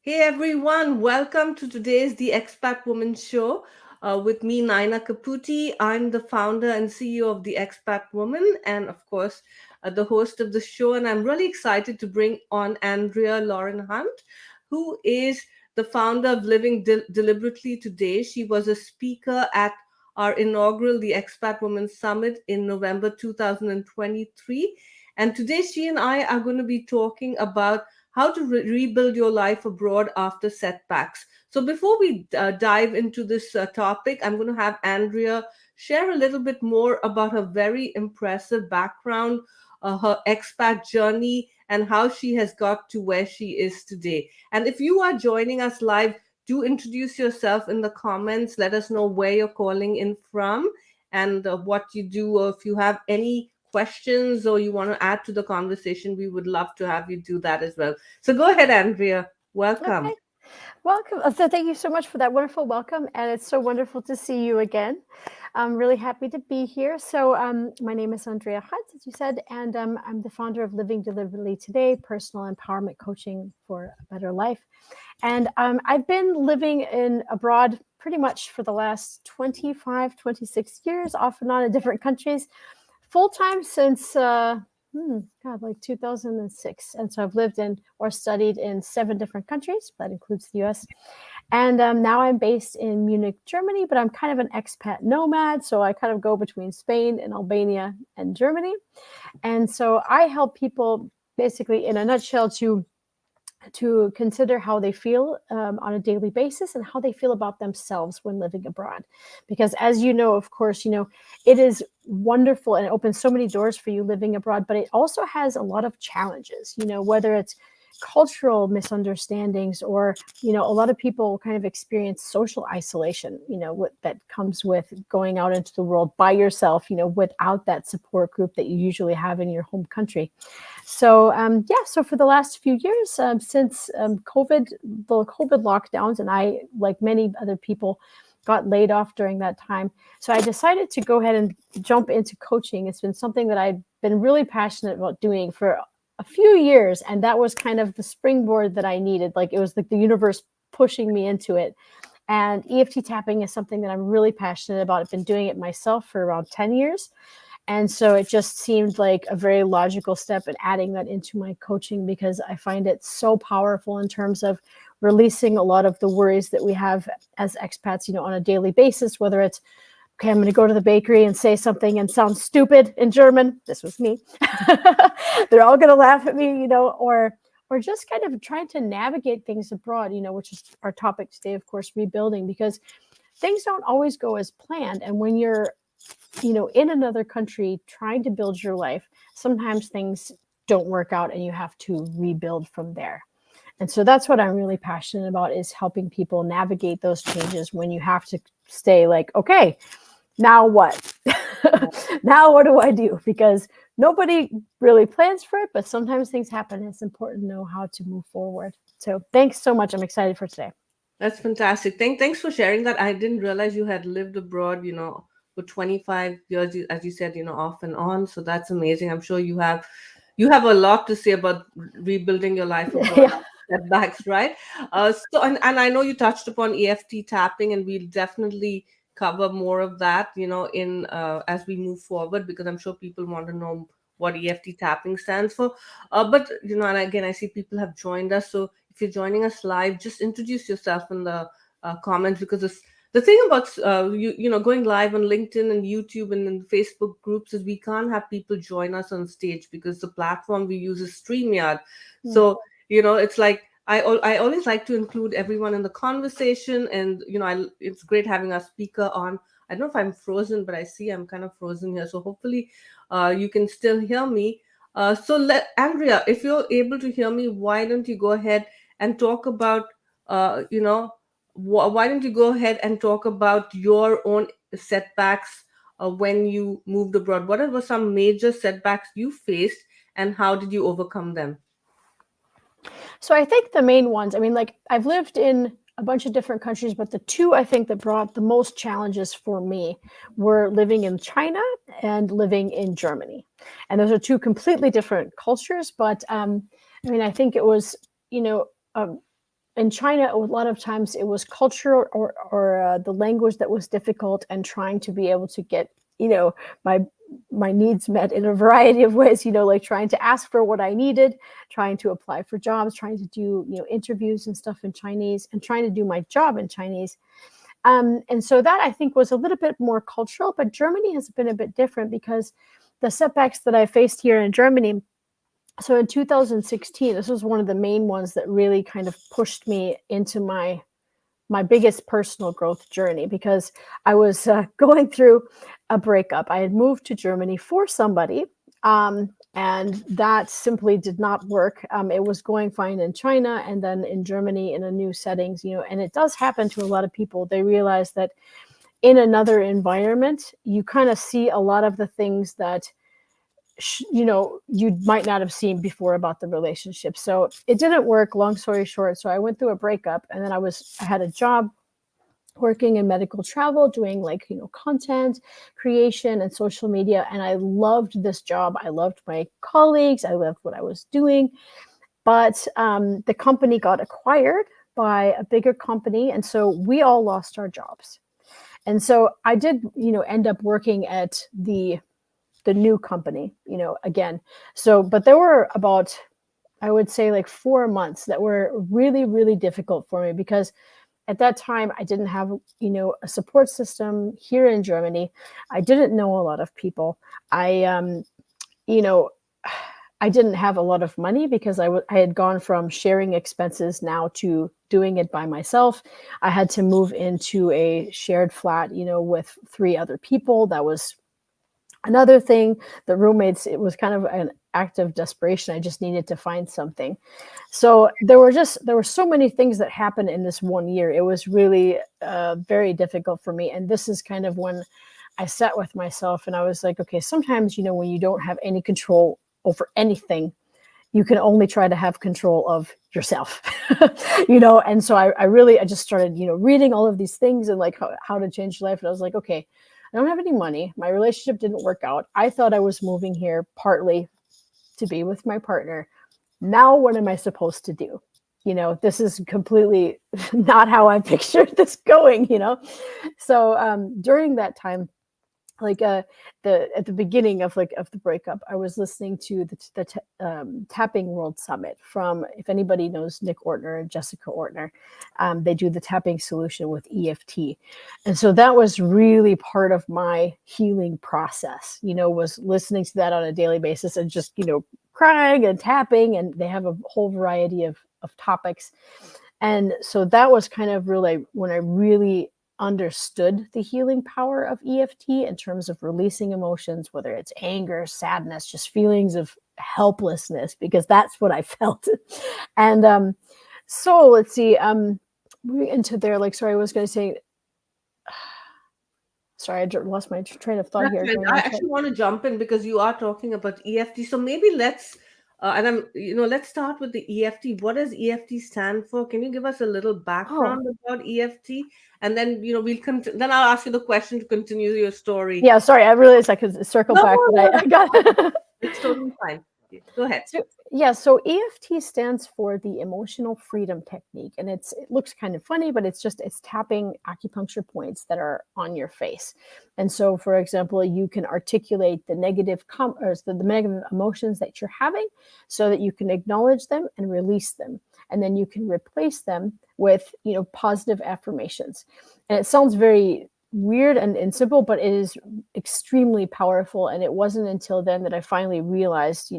Hey everyone, welcome to today's The Expat Woman Show with me, Nyna Caputi. I'm the founder and CEO of The Expat Woman, and of course, the host of the show. And I'm really excited to bring on Andrea Lauren Hunt, who is the founder of Living Deliberately Today. She was a speaker at our inaugural The Expat Woman Summit in November 2023. And today, she and I are going to be talking about how to rebuild your life abroad after setbacks. So, before we dive into this topic, I'm going to have Andrea share a little bit more about her very impressive background, her expat journey, and how she has got to where she is today. And if you are joining us live, do introduce yourself in the comments. Let us know where you're calling in from and what you do, or if you have any questions or you want to add to the conversation, we would love to have you do that as well. So go ahead, Andrea. Welcome. Okay, welcome. So thank you so much for that wonderful welcome, and it's so wonderful to see you again. I'm really happy to be here. So my name is Andrea Hunt, as you said, and I'm the founder of Living Deliberately Today, personal empowerment coaching for a better life. And I've been living in abroad pretty much for the last 25, 26 years, off and on in different countries, full time since like 2006. And so I've lived in or studied in 7 different countries. That includes the US. And now I'm based in Munich, Germany, but I'm kind of an expat nomad. So I kind of go between Spain and Albania and Germany. And so I help people basically, in a nutshell, to consider how they feel on a daily basis and how they feel about themselves when living abroad. Because as you know, of course, it is wonderful and it opens so many doors for you living abroad, but it also has a lot of challenges, whether it's cultural misunderstandings or, a lot of people kind of experience social isolation, what that comes with going out into the world by yourself, without that support group that you usually have in your home country. So, so for the last few years, since the COVID lockdowns, and I, like many other people, got laid off during that time. So I decided to go ahead and jump into coaching. It's been something that I've been really passionate about doing for a few years. And that was kind of the springboard that I needed. Like it was like the universe pushing me into it. And EFT tapping is something that I'm really passionate about. I've been doing it myself for around 10 years. And so it just seemed like a very logical step in adding that into my coaching, because I find it so powerful in terms of releasing a lot of the worries that we have as expats, on a daily basis, whether it's, okay, I'm going to go to the bakery and say something and sound stupid in German. This was me. They're all going to laugh at me, or just kind of trying to navigate things abroad, which is our topic today, of course, rebuilding, because things don't always go as planned. And when you're in another country trying to build your life, sometimes things don't work out and you have to rebuild from there. And so that's what I'm really passionate about, is helping people navigate those changes when you have to stay like, okay, now what? Now what do I do? Because nobody really plans for it, but sometimes things happen. It's important to know how to move forward. So thanks so much. I'm excited for today. That's fantastic. Thanks for sharing that. I didn't realize you had lived abroad, for 25 years, as you said, off and on. So that's amazing. I'm sure you have a lot to say about rebuilding your life abroad Yeah. after setbacks, right? And I know you touched upon EFT tapping, and we'll definitely cover more of that, in as we move forward, because I'm sure people want to know what EFT tapping stands for. But and again, I see people have joined us. So if you're joining us live, just introduce yourself in the comments, because the thing about going live on LinkedIn and YouTube and in Facebook groups is we can't have people join us on stage, because the platform we use is StreamYard. So it's like I always like to include everyone in the conversation, and it's great having our speaker on. I don't know if I'm frozen, but I see I'm kind of frozen here. So hopefully you can still hear me. So Andrea, if you're able to hear me, why don't you go ahead and talk about why don't you go ahead and talk about your own setbacks when you moved abroad? What were some major setbacks you faced, and how did you overcome them? So I think the main ones, I mean, like I've lived in a bunch of different countries, but the two I think that brought the most challenges for me were living in China and living in Germany. And those are two completely different cultures. But I mean, I think it was, you know, um, in China, a lot of times it was culture or the language that was difficult, and trying to be able to get, my needs met in a variety of ways, like trying to ask for what I needed, trying to apply for jobs, trying to do, interviews and stuff in Chinese, and trying to do my job in Chinese. And so that, I think, was a little bit more cultural, but Germany has been a bit different because the setbacks that I faced here in Germany. So in 2016, this was one of the main ones that really kind of pushed me into my biggest personal growth journey, because I was going through a breakup. I had moved to Germany for somebody, and that simply did not work. It was going fine in China, and then in Germany in a new settings, and it does happen to a lot of people. They realize that in another environment, you kind of see a lot of the things that you might not have seen before about the relationship. So it didn't work, long story short. So I went through a breakup, and then I had a job working in medical travel, doing content creation and social media. And I loved this job. I loved my colleagues. I loved what I was doing. But the company got acquired by a bigger company. And so we all lost our jobs. And so I did, end up working at the new company, again. So, but there were about, I would say, like 4 months that were really, really difficult for me, because at that time I didn't have, a support system here in Germany. I didn't know a lot of people. I didn't have a lot of money, because I had gone from sharing expenses now to doing it by myself. I had to move into a shared flat, with 3 other people. That was another thing. The roommates, it was kind of an act of desperation. I just needed to find something. So there were so many things that happened in this 1 year. It was really very difficult for me. And this is kind of when I sat with myself and I was like, okay, sometimes, when you don't have any control over anything, you can only try to have control of yourself, And so I just started, reading all of these things and like how to change life. And I was like, okay, I don't have any money. My relationship didn't work out. I thought I was moving here partly to be with my partner. Now, what am I supposed to do? This is completely not how I pictured this going, So during that time, like at the beginning of the breakup, I was listening to the Tapping World Summit from, if anybody knows Nick Ortner and Jessica Ortner, they do the tapping solution with EFT. And so that was really part of my healing process, was listening to that on a daily basis and just, crying and tapping, and they have a whole variety of topics. And so that was kind of really when I really understood the healing power of EFT in terms of releasing emotions, whether it's anger, sadness, just feelings of helplessness, because that's what I felt. And so let's see, moving into there, sorry, I was going to say, sorry, I lost my train of thought here. I actually want to jump in because you are talking about EFT. So maybe let's let's start with the EFT. What does EFT stand for? Can you give us a little background about EFT? And then, then I'll ask you the question to continue your story. Yeah, sorry, I realized I could circle back, but I got it's totally fine. Go ahead. So EFT stands for the Emotional Freedom Technique, and it looks kind of funny, but it's tapping acupuncture points that are on your face. And so, for example, you can articulate the negative the negative emotions that you're having, so that you can acknowledge them and release them, and then you can replace them with positive affirmations. And it sounds very weird and simple, but it is extremely powerful. And it wasn't until then that I finally realized,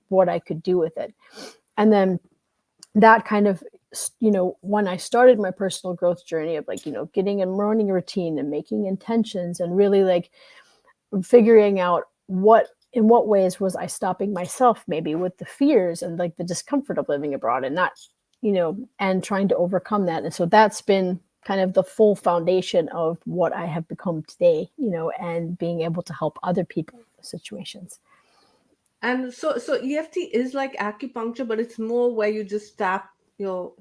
what I could do with it. And then that kind of, when I started my personal growth journey of getting a morning routine and making intentions and really figuring out in what ways was I stopping myself maybe with the fears and the discomfort of living abroad and not, and trying to overcome that. And so that's been kind of the full foundation of what I have become today, and being able to help other people in those situations. And so EFT is like acupuncture, but it's more where you just tap your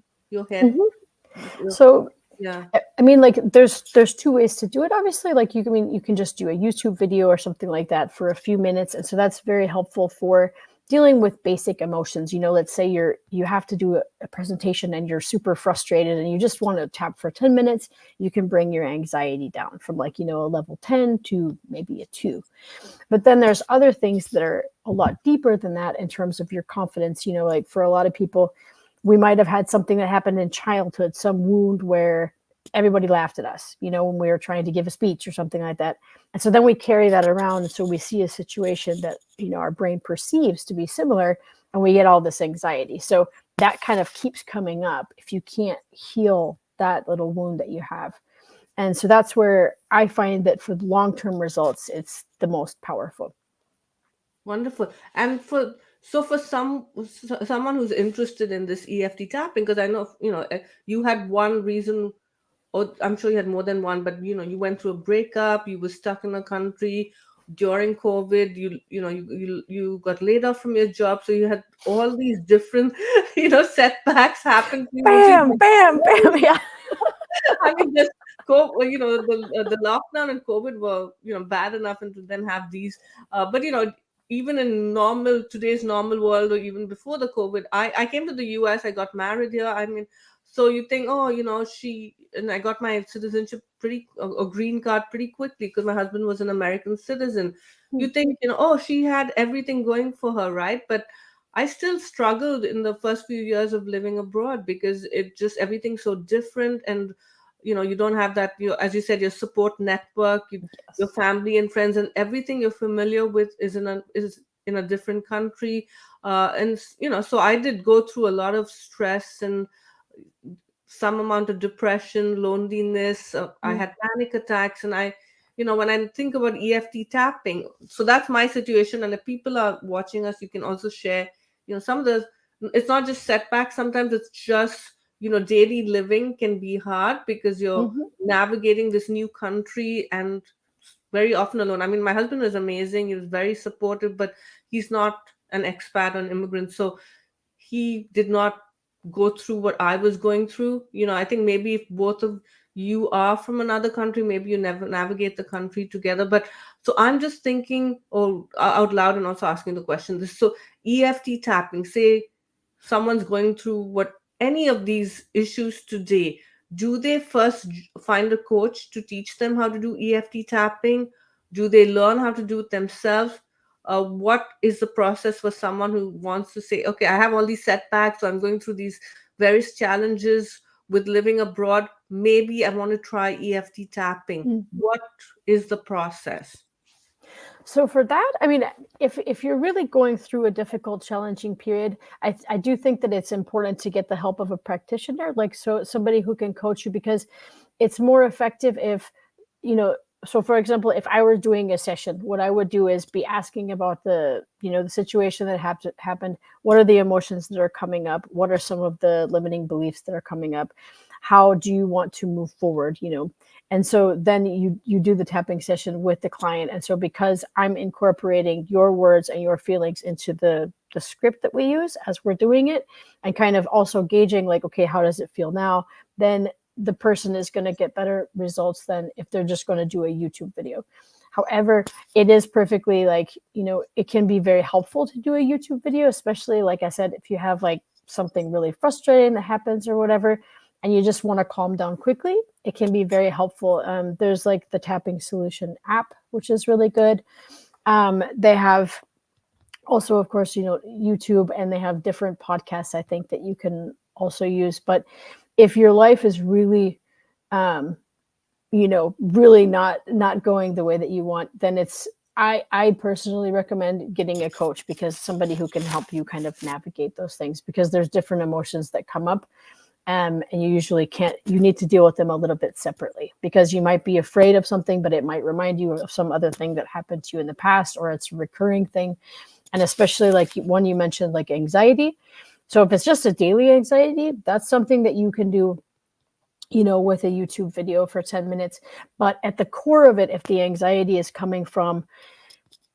head. Mm-hmm. So yeah, I mean, there's 2 ways to do it. Obviously, you can just do a YouTube video or something like that for a few minutes, and so that's very helpful for dealing with basic emotions. Let's say you have to do a presentation and you're super frustrated and you just want to tap for 10 minutes. You can bring your anxiety down from like, a level 10 to maybe a 2. But then there's other things that are a lot deeper than that in terms of your confidence. Like for a lot of people, we might have had something that happened in childhood, some wound where everybody laughed at us, when we were trying to give a speech or something like that. And so then we carry that around. And so we see a situation that, our brain perceives to be similar, and we get all this anxiety. So that kind of keeps coming up if you can't heal that little wound that you have. And so that's where I find that for long-term results, it's the most powerful. Wonderful. And for someone who's interested in this EFT tapping, because I know, you had one reason, or I'm sure you had more than one, but you went through a breakup, you were stuck in a country during COVID, you got laid off from your job, so you had all these different setbacks happen to you, which is Bam, bam, bam. Yeah. I mean, just the lockdown and COVID were bad enough, and to then have these, but even in today's normal world, or even before the COVID, I came to the US, I got married here. I mean, so you think, oh, and I got my citizenship a green card pretty quickly because my husband was an American citizen. You think, oh, she had everything going for her, right? But I still struggled in the first few years of living abroad because it just everything's so different, and you don't have that, as you said, your support network, your family and friends, and everything you're familiar with is in a different country, and so I did go through a lot of stress and some amount of depression, loneliness. I had panic attacks, and when I think about EFT tapping, so that's my situation. And if people are watching us, you can also share, some of the, it's not just setbacks. Sometimes it's just, daily living can be hard because you're navigating this new country and very often alone. I mean, my husband was amazing. He was very supportive, but he's not an expat or an immigrant. So he did not go through what I was going through. I think maybe if both of you are from another country, maybe you never navigate the country together. But so I'm just thinking, or out loud, and also asking the question. So EFT tapping, say someone's going through any of these issues today, do they first find a coach to teach them how to do EFT tapping? Do they learn how to do it themselves? What is the process for someone who wants to say, okay, I have all these setbacks, so I'm going through these various challenges with living abroad. Maybe I want to try EFT tapping. What is the process? So for that, I mean, if you're really going through a difficult, challenging period, I do think that it's important to get the help of a practitioner, like somebody who can coach you, because it's more effective if, so for example, if I were doing a session, what I would do is be asking about the situation that happened. What are the emotions that are coming up? What are some of the limiting beliefs that are coming up? How do you want to move forward? And so then you do the tapping session with the client. And so because I'm incorporating your words and your feelings into the script that we use as we're doing it, and kind of also gauging like, okay, how does it feel now? Then the person is going to get better results than if they're just going to do a YouTube video. However, it is perfectly it can be very helpful to do a YouTube video, especially like I said, if you have like something really frustrating that happens or whatever, and you just want to calm down quickly, it can be very helpful. There's like the Tapping Solution app, which is really good. They have also, of course, YouTube, and they have different podcasts, I think, that you can also use. But if your life is really, really not going the way that you want, then I personally recommend getting a coach, because somebody who can help you kind of navigate those things, because there's different emotions that come up. And you usually you need to deal with them a little bit separately, because you might be afraid of something, but it might remind you of some other thing that happened to you in the past, or it's a recurring thing. And especially like one you mentioned, like anxiety. So if it's just a daily anxiety, that's something that you can do, with a YouTube video for 10 minutes. But at the core of it, if the anxiety is coming from,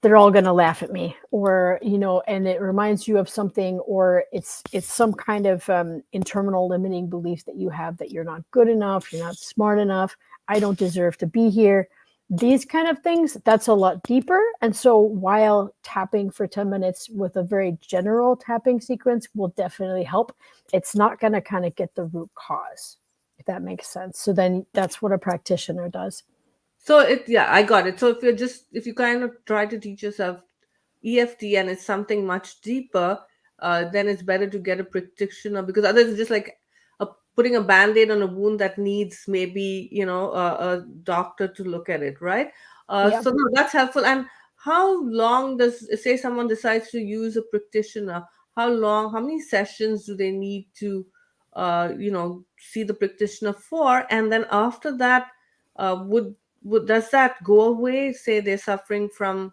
they're all going to laugh at me, or, and it reminds you of something, or it's some kind of internal limiting belief that you have, that you're not good enough, you're not smart enough, I don't deserve to be here. these kind of things, that's a lot deeper. And so while tapping for 10 minutes with a very general tapping sequence will definitely help, it's not going to kind of get the root cause, if that makes sense. So then that's what a practitioner does. So yeah, I got it. So if you kind of try to teach yourself EFT and it's something much deeper, then it's better to get a practitioner, because otherwise it's just like a, putting a band-aid on a wound that needs maybe, a doctor to look at it, right? Yeah. So no, that's helpful. And how long does, say someone decides to use a practitioner, how many sessions do they need to, see the practitioner for? And then after that, does that go away? Say they're suffering from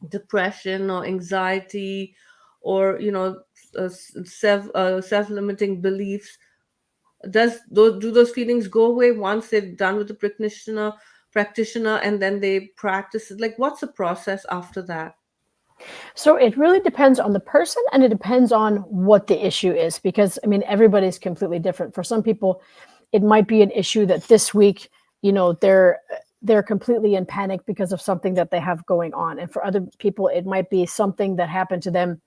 depression or anxiety, or self-limiting beliefs. Do those feelings go away once they're done with the practitioner, and then they practice it? Like, what's the process after that? So it really depends on the person, and it depends on what the issue is, because I mean, everybody's completely different. For some people, it might be an issue that this week, they're completely in panic because of something that they have going on. And for other people, it might be something that happened to them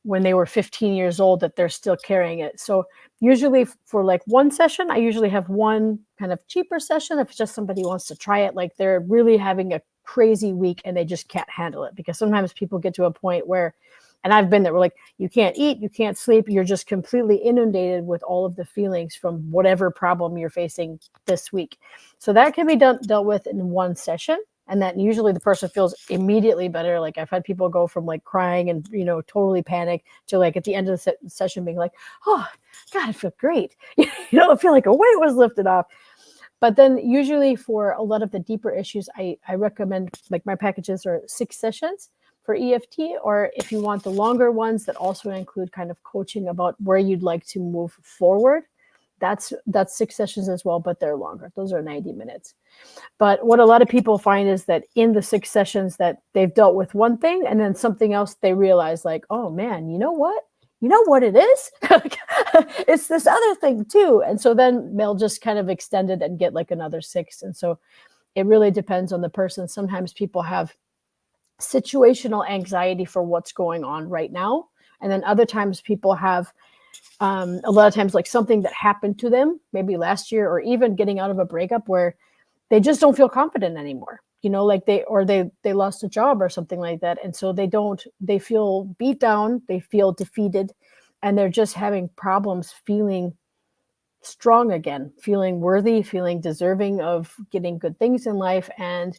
when they were 15 years old that they're still carrying it. So usually for like one session, I usually have one kind of cheaper session if just somebody wants to try it, like they're really having a crazy week and they just can't handle it. Because sometimes people get to a point where, and I've been there, where like you can't eat, you can't sleep, you're just completely inundated with all of the feelings from whatever problem you're facing this week. So that can be dealt with in one session. And that usually the person feels immediately better. Like I've had people go from like crying and totally panic to like at the end of the session being like, oh God, I feel great. I feel like a weight was lifted off. But then usually for a lot of the deeper issues, I recommend, like, my packages are 6 sessions for EFT, or if you want the longer ones that also include kind of coaching about where you'd like to move forward, that's 6 sessions as well, but they're longer. Those are 90 minutes. But what a lot of people find is that in the 6 sessions that they've dealt with one thing, and then something else, they realize like, oh man, you know what? You know what it is? It's this other thing too. And so then they'll just kind of extend it and get like another 6. And so it really depends on the person. Sometimes people have situational anxiety for what's going on right now. And then other times people have a lot of times like something that happened to them maybe last year, or even getting out of a breakup where they just don't feel confident anymore, like they lost a job or something like that. And so they feel beat down, they feel defeated, and they're just having problems feeling strong again, feeling worthy, feeling deserving of getting good things in life. And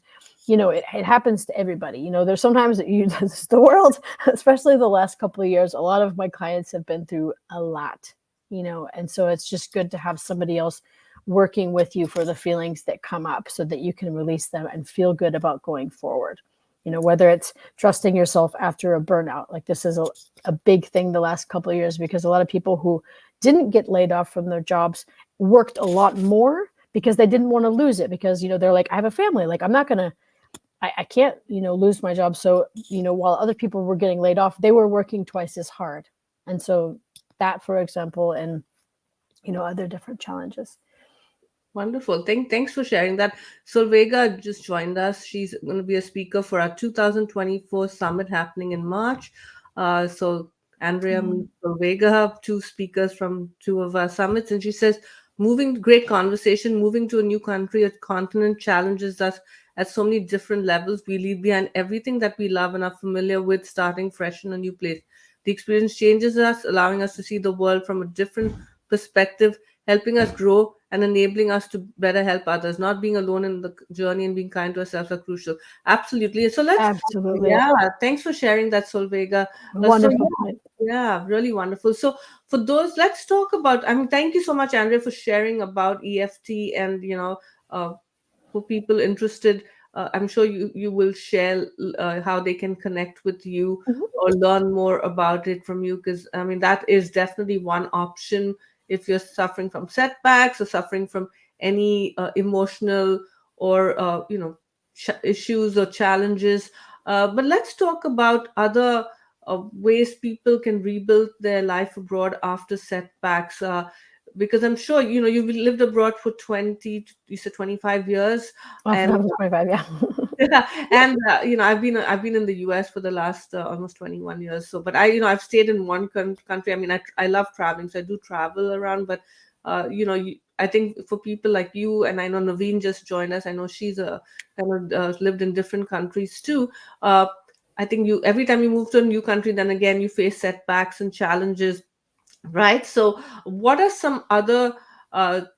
it happens to everybody. There's sometimes the world, especially the last couple of years, a lot of my clients have been through a lot, and so it's just good to have somebody else working with you for the feelings that come up so that you can release them and feel good about going forward. Whether it's trusting yourself after a burnout, like this is a big thing the last couple of years, because a lot of people who didn't get laid off from their jobs worked a lot more because they didn't want to lose it, because they're like, I have a family, like I'm not gonna, I can't lose my job. So while other people were getting laid off, they were working twice as hard. And so that, for example, and other different challenges. Wonderful. Thanks for sharing that. Solvega just joined us. She's going to be a speaker for our 2024 summit happening in March. So Andrea meets Solvega, 2 speakers from 2 of our summits, and she says, great conversation, moving to a new country or continent challenges us at so many different levels. We leave behind everything that we love and are familiar with, starting fresh in a new place. The experience changes us, allowing us to see the world from a different perspective, helping us grow and enabling us to better help others. Not being alone in the journey and being kind to ourselves are crucial. Absolutely. So Absolutely. yeah, thanks for sharing that, Solvega. Wonderful point. Yeah, really wonderful. So for those, let's talk about, thank you so much, Andrea, for sharing about EFT, and, for people interested, I'm sure you will share how they can connect with you Mhm. or learn more about it from you, because that is definitely one option if you're suffering from setbacks or suffering from any emotional or issues or challenges. But let's talk about other ways people can rebuild their life abroad after setbacks. because I'm sure, you've lived abroad for 20, you said 25 years. Often And I was 25, yeah. and I've been in the US for the last almost 21 years. So, but I've stayed in one country. I mean, I love traveling, so I do travel around. But I think for people like you, and I know Naveen just joined us. I know she's a kind of lived in different countries too. Uh, I think you every time you move to a new country, then again you face setbacks and challenges, right? So, what are some other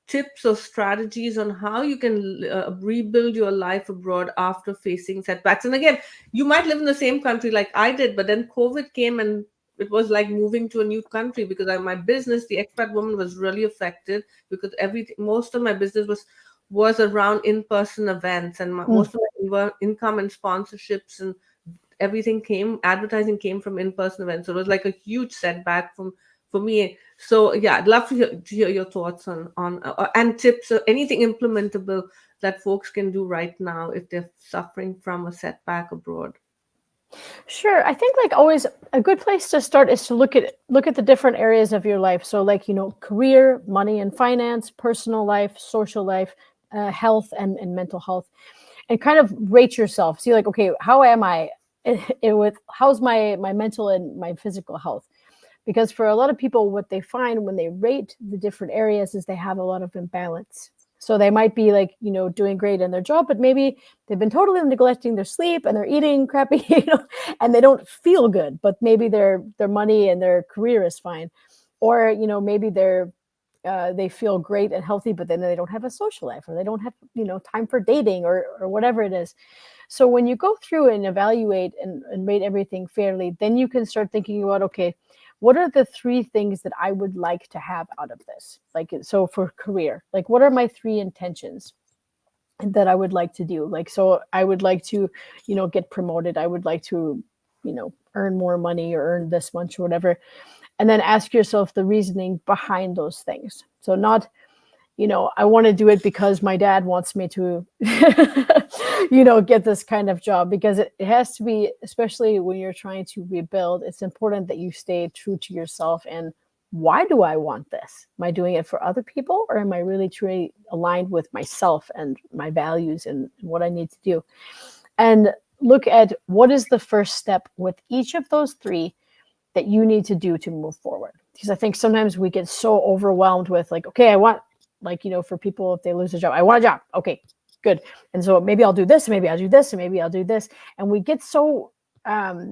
tips or strategies on how you can rebuild your life abroad after facing setbacks? And again, you might live in the same country like I did, but then COVID came and it was like moving to a new country because my business, the Expat Woman, was really affected because most of my business was around in-person events, and Mm. most of my income and sponsorships and advertising came from in-person events. So it was like a huge setback for me. So yeah, I'd love to hear your thoughts on and tips or anything implementable that folks can do right now if they're suffering from a setback abroad. Sure. I think like always a good place to start is to look at the different areas of your life. So like, career, money and finance, personal life, social life, health and mental health, and kind of rate yourself. See like, okay, how am I with how's my mental and my physical health? Because for a lot of people, what they find when they rate the different areas is they have a lot of imbalance. So they might be like, doing great in their job, but maybe they've been totally neglecting their sleep and they're eating crappy, and they don't feel good, but maybe their money and their career is fine. Or, maybe they feel great and healthy, but then they don't have a social life, or they don't have, time for dating, or whatever it is. So when you go through and evaluate and rate everything fairly, then you can start thinking about, okay, what are the three things that I would like to have out of this? Like, so for career, like, what are my three intentions that I would like to do? Like, so I would like to, get promoted. I would like to, earn more money or earn this much or whatever. And then ask yourself the reasoning behind those things. So not, I want to do it because my dad wants me to, get this kind of job, because it has to be, especially when you're trying to rebuild, it's important that you stay true to yourself. And why do I want this? Am I doing it for other people, or am I really truly aligned with myself and my values and what I need to do? And look at what is the first step with each of those three that you need to do to move forward. Because I think sometimes we get so overwhelmed with like, okay, I want, like, for people, if they lose a job, I want a job. Okay, good. And so maybe I'll do this, maybe I'll do this, and maybe I'll do this. And we get so, caught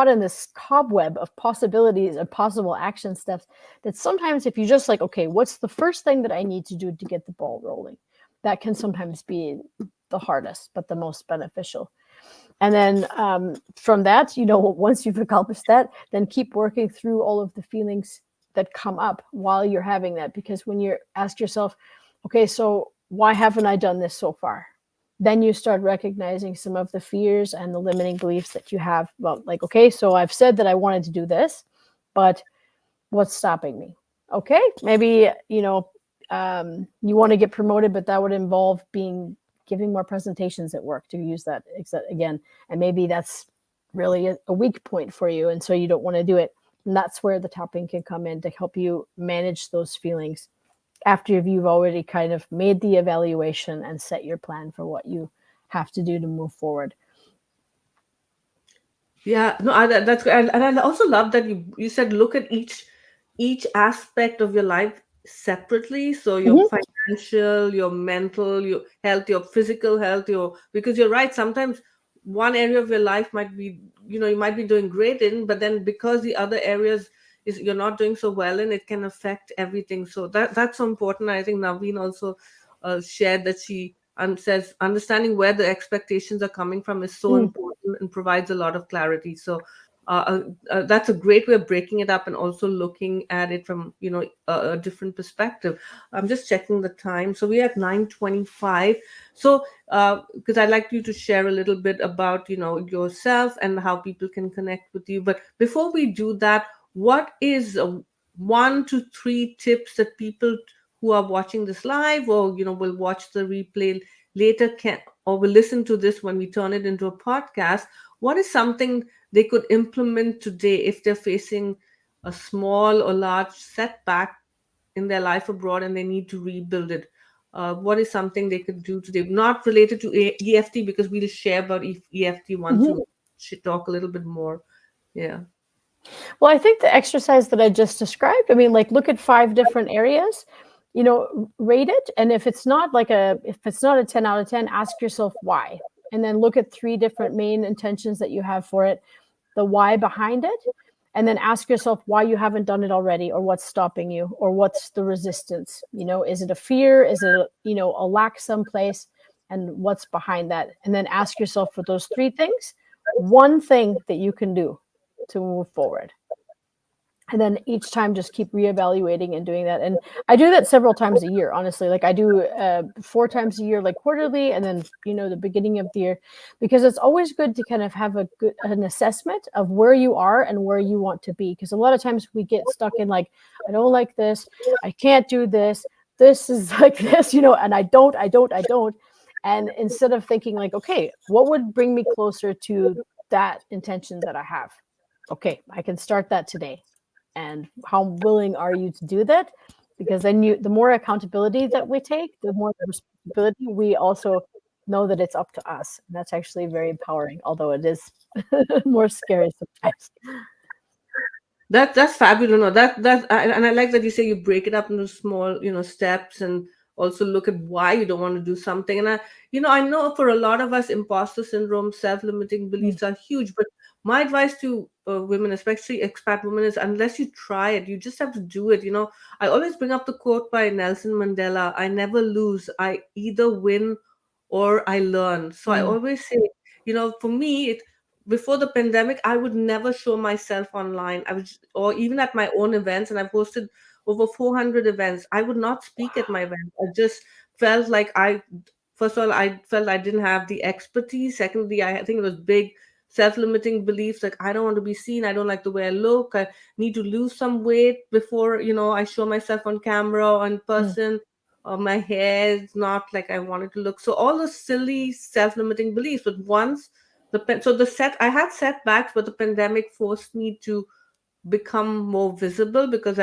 in this cobweb of possibilities and possible action steps that sometimes if you just like, okay, what's the first thing that I need to do to get the ball rolling? That can sometimes be the hardest, but the most beneficial. And then from that, once you've accomplished that, then keep working through all of the feelings that come up while you're having that. Because when you ask yourself, okay, so why haven't I done this so far? Then you start recognizing some of the fears and the limiting beliefs that you have about, like, okay, so I've said that I wanted to do this, but what's stopping me? Okay, maybe, you want to get promoted, but that would involve giving more presentations at work, to use that again. And maybe that's really a weak point for you. And so you don't want to do it. And that's where the tapping can come in to help you manage those feelings after you've already kind of made the evaluation and set your plan for what you have to do to move forward. Yeah, no, that's great. And I also love that you said look at each aspect of your life separately. So your Mm-hmm. financial, your mental, your health, your physical health, because you're right. Sometimes one area of your life might be, you might be doing great in, but then because the other areas is you're not doing so well in, it can affect everything. So that's so important. I think Naveen also shared that she and says understanding where the expectations are coming from is so important and provides a lot of clarity. So that's a great way of breaking it up and also looking at it from a different perspective. I'm just checking the time, so we're at 9:25. So because I'd like you to share a little bit about yourself and how people can connect with you. But before we do that, what is 1 to 3 tips that people who are watching this live or will watch the replay later can or will listen to this when we turn it into a podcast, what is something they could implement today if they're facing a small or large setback in their life abroad and they need to rebuild it. What is something they could do today? Not related to EFT, because we'll share about EFT once Mhm. you should talk a little bit more. Yeah. Well, I think the exercise that I just described, I mean, like look at 5 different areas, rate it. And if it's not a 10 out of 10, ask yourself why. And then look at 3 different main intentions that you have for it, the why behind it, and then ask yourself why you haven't done it already, or what's stopping you, or what's the resistance. Is it a fear? Is it, a lack someplace? And what's behind that? And then ask yourself for those 3 things, one thing that you can do to move forward. And then each time just keep reevaluating and doing that. And I do that several times a year, honestly. Like I do 4 times a year, like quarterly, and then the beginning of the year, because it's always good to kind of have an assessment of where you are and where you want to be, because a lot of times we get stuck in like, I don't like this, I can't do this, this is like this, and I don't. And instead of thinking like, okay, what would bring me closer to that intention that I have? Okay, I can start that today. And how willing are you to do that? Because then the more accountability that we take, the more responsibility we also know that it's up to us. And that's actually very empowering, although it is more scary sometimes. That's fabulous. No, and I like that you say you break it up into small, steps, and also look at why you don't want to do something. And I know for a lot of us, imposter syndrome, self-limiting Mm, beliefs are huge. But my advice to women, especially expat women, is unless you try it, you just have to do it. I always bring up the quote by Nelson Mandela: "I never lose. I either win or I learn." So I mm, always say, for me, before the pandemic, I would never show myself online. Or even at my own events, and I've hosted over 400 events. I would not speak at my events. I just felt like first of all, I felt I didn't have the expertise. Secondly, I think it was big self-limiting beliefs, like I don't want to be seen. I don't like the way I look. I need to lose some weight before, I show myself on camera or in mm, person. My hair is not like I want it to look. So all those silly self-limiting beliefs. But once I had setbacks, but the pandemic forced me to become more visible, because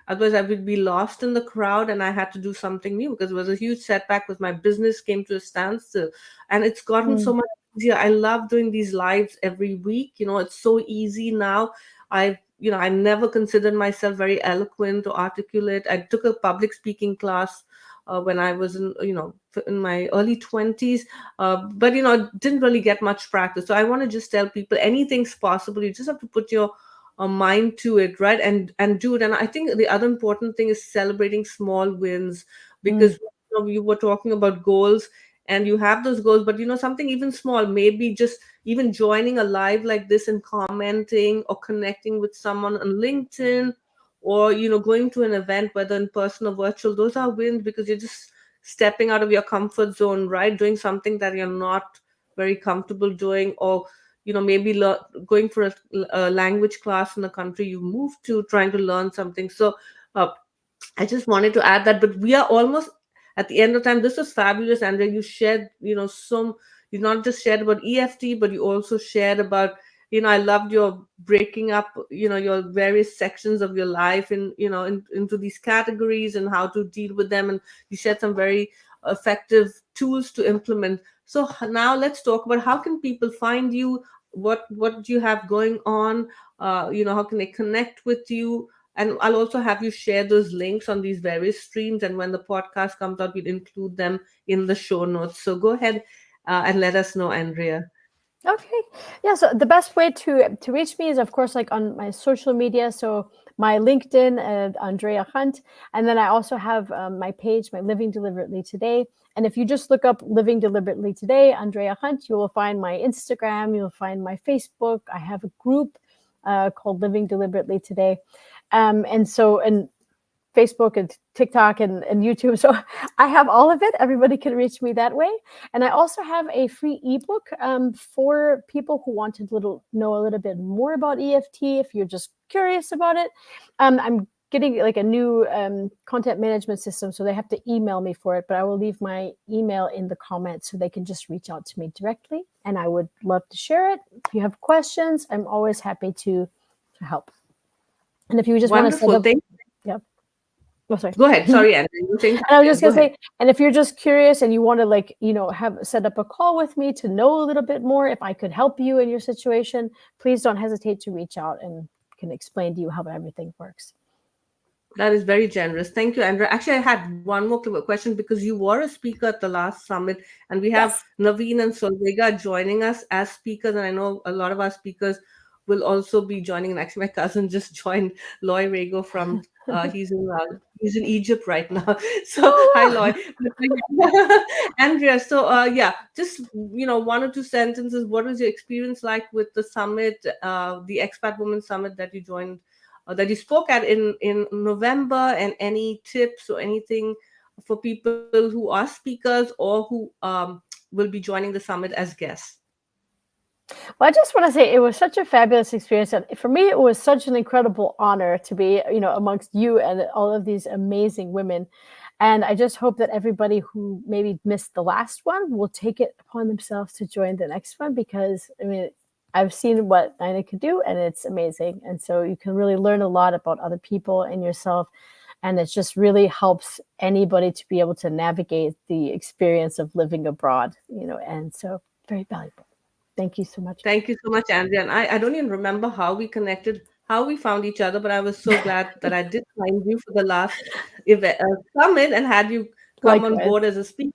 otherwise I would be lost in the crowd, and I had to do something new, because it was a huge setback with my business came to a standstill. And it's gotten so mm, much easier. I love doing these lives every week. It's so easy now. I never considered myself very eloquent or articulate. I took a public speaking class when I was in my early 20s, but didn't really get much practice. So I want to just tell people anything's possible. You just have to put your mind to it, right? And do it. And I think the other important thing is celebrating small wins, because mm, you were talking about goals, and you have those goals, but something even small, maybe just even joining a live like this and commenting or connecting with someone on LinkedIn, or going to an event, whether in person or virtual. Those are wins, because you're just stepping out of your comfort zone, right? Doing something that you're not very comfortable doing, or maybe going for a language class in a country you moved to, trying to learn something. So uh, I just wanted to add that. But we are almost at the end of time. This was fabulous, Andrea. You shared, you not just shared about EFT, but you also shared about, I loved your breaking up, your various sections of your life into these categories, and how to deal with them. And you shared some very effective tools to implement. So now let's talk about how can people find you, what do you have going on, how can they connect with you? And I'll also have you share those links on these various streams. And when the podcast comes out, we'll include them in the show notes. So go ahead and let us know, Andrea. Okay. Yeah. So the best way to reach me is, of course, like on my social media. So my LinkedIn, Andrea Hunt, and then I also have my page, my Living Deliberately Today. And if you just look up Living Deliberately Today, Andrea Hunt, you will find my Instagram. You'll find my Facebook. I have a group called Living Deliberately Today, and Facebook and TikTok and YouTube. So I have all of it. Everybody can reach me that way. And I also have a free ebook for people who want to know a little bit more about EFT. If you're just curious about it, I'm getting like a new content management system, so they have to email me for it. But I will leave my email in the comments so they can just reach out to me directly. And I would love to share it. If you have questions, I'm always happy to help. And if you just want to set Wonderful. up, Thank yeah. Oh, sorry. Go ahead. And Sorry, Andrea. You were saying I was something. just Go gonna ahead. say, and if you're just curious and you want to like, have set up a call with me to know a little bit more, if I could help you in your situation, please don't hesitate to reach out and can explain to you how everything works. That is very generous. Thank you, Andrea. Actually, I had one more question because you were a speaker at the last summit, and we have Yes. Naveen and Solvega joining us as speakers. And I know a lot of our speakers will also be joining. And actually, my cousin just joined, Loy Rego from he's in Egypt right now. So hi, Oh, Loy. Andrea. So yeah, just one or two sentences. What was your experience like with the summit, the Expat Woman Summit that you joined? That you spoke at in November, and any tips or anything for people who are speakers or who will be joining the summit as guests. well, I just want to say it was such a fabulous experience. And for me, it was such an incredible honor to be, amongst you and all of these amazing women. And I just hope that everybody who maybe missed the last one will take it upon themselves to join the next one, because I mean, I've seen what Nyna can do and it's amazing. And so you can really learn a lot about other people and yourself. And it just really helps anybody to be able to navigate the experience of living abroad, and so very valuable. Thank you so much. Thank you so much, Andrea. And I don't even remember how we connected, how we found each other, but I was so glad that I did find you for the last event, summit, and had you come on Likewise. board as a speaker.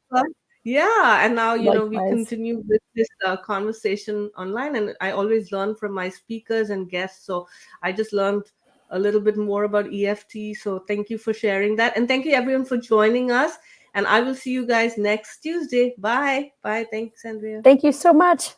Yeah, and now we Likewise. continue with this conversation online, and I always learn from my speakers and guests. So I just learned a little bit more about EFT. So thank you for sharing that, and thank you everyone for joining us. And I will see you guys next Tuesday. Bye. Bye. Thanks, Andrea. Thank you so much.